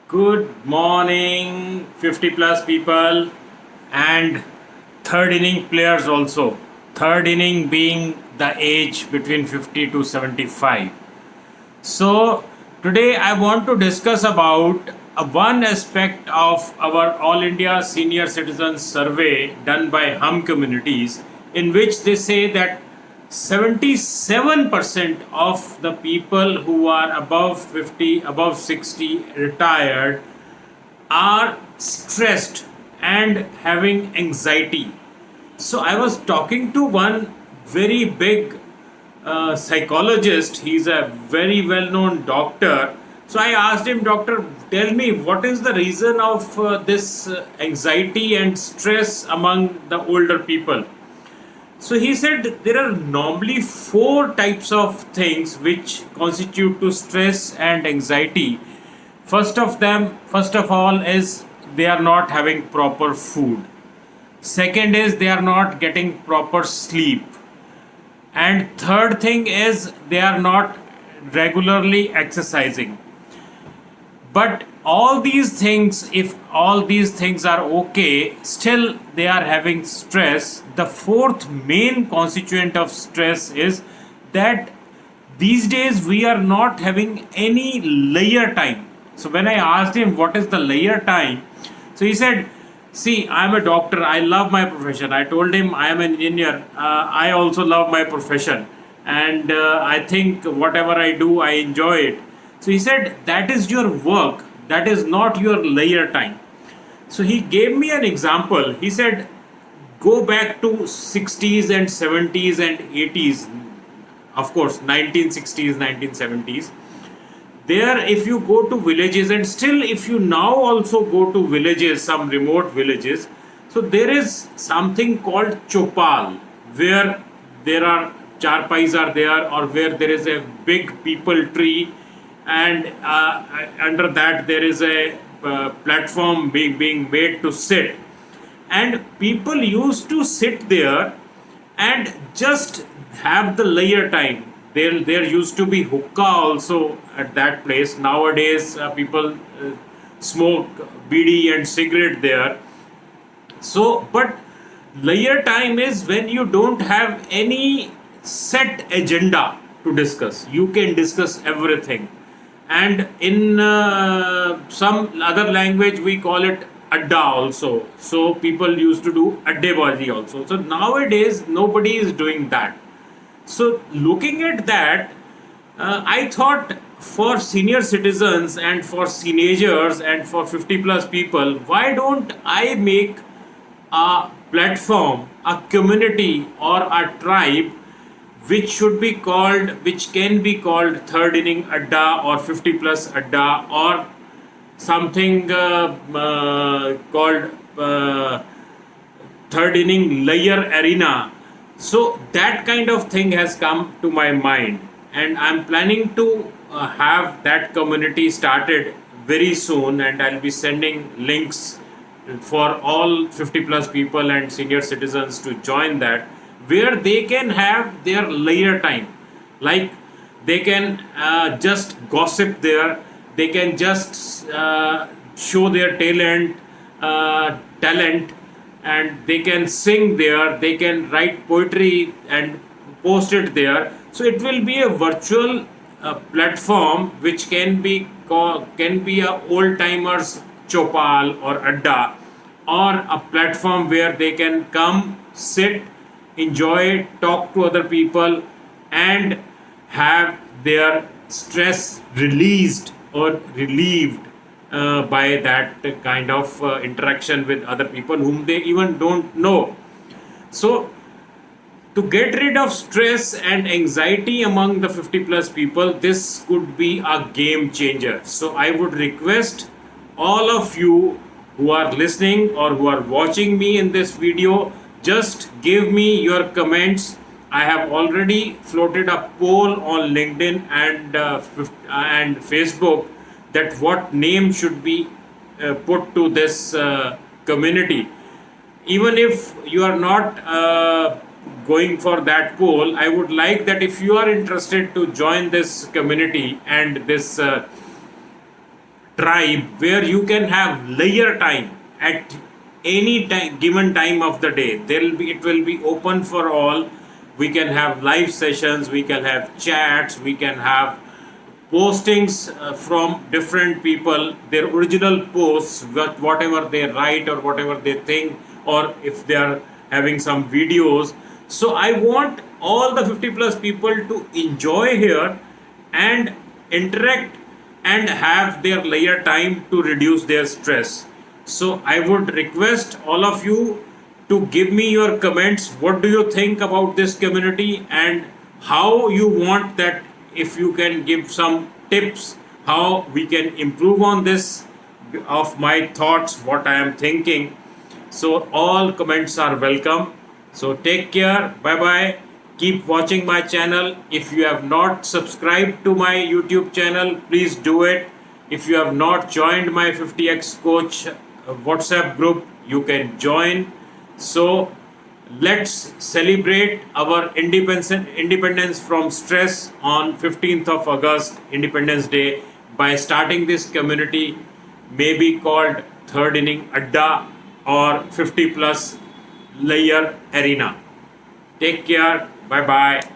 Good morning, 50 plus people and third inning players also. Third inning being the age between 50 to 75. So, today I want to discuss about one aspect of our All India Senior Citizens Survey done by Hum Communities, in which they say that 77% of the people who are above 50, above 60, retired are stressed and having anxiety. So I was talking to one very big psychologist. He's a very well-known doctor. So I asked him, Doctor, tell me what is the reason of this anxiety and stress among the older people? So he said there are normally four types of things which constitute to stress and anxiety. First of all, is they are not having proper food. Second is they are not getting proper sleep. And third thing is they are not regularly exercising. But all these things, if all these things are okay, still they are having stress. The fourth main constituent of stress is that these days we are not having any leisure time. So when I asked him what is the leisure time, so he said, see, I'm a doctor, I love my profession. I told him I am an engineer, I also love my profession, and I think whatever I do I enjoy it. So he said, that is your work, that is not your leisure time. So he gave me an example. He said, go back to 60s and 70s and 80s, of course 1960s, 1970s. There, if you go to villages, and still if you now also go to villages, some remote villages, so there is something called chopal, where there are charpais are there, or where there is a big people tree, and under that there is a platform being made to sit, and people used to sit there and just have the leisure time. There used to be hookah also at that place. Nowadays, people smoke bidi and cigarette there. So, but leisure time is when you don't have any set agenda to discuss. You can discuss everything. And in some other language, we call it adda also. So people used to do addebazi also. So nowadays, nobody is doing that. So looking at that, I thought for senior citizens and for teenagers and for 50 plus people, why don't I make a platform, a community or a tribe which should be called, which can be called third inning adda or 50 plus adda, or something called third inning layer arena. So that kind of thing has come to my mind, and I'm planning to have that community started very soon, and I'll be sending links for all 50 plus people and senior citizens to join that, where they can have their leisure time. Like they can just gossip there, they can just show their talent, and they can sing there, they can write poetry and post it there. So it will be a virtual platform which can be a old timers chopal or adda, or a platform where they can come, sit, enjoy, talk to other people, and have their stress released or relieved by that kind of interaction with other people whom they even don't know. So, to get rid of stress and anxiety among the 50 plus people, this could be a game changer. So, I would request all of you who are listening or who are watching me in this video, just give me your comments. I have already floated a poll on LinkedIn and Facebook, that what name should be put to this community. Even if you are not going for that poll, I would like that if you are interested to join this community and this tribe where you can have layer time at any time, given time of the day. It will be open for all. We can have live sessions, we can have chats, we can have postings from different people, their original posts, whatever they write or whatever they think, or if they are having some videos. So I want all the 50 plus people to enjoy here and interact and have their layer time to reduce their stress. So I would request all of you to give me your comments. What do you think about this community and how you want that? If you can give some tips how we can improve on this, of my thoughts, what I am thinking. So all comments are welcome. So take care. Bye bye. Keep watching my channel. If you have not subscribed to my YouTube channel, please do it. If you have not joined my 50x coach WhatsApp group, you can join. So let's celebrate our independence from stress on 15th of August, Independence Day, by starting this community, maybe called Third Inning Adda or 50 plus layer arena. Take care. Bye bye.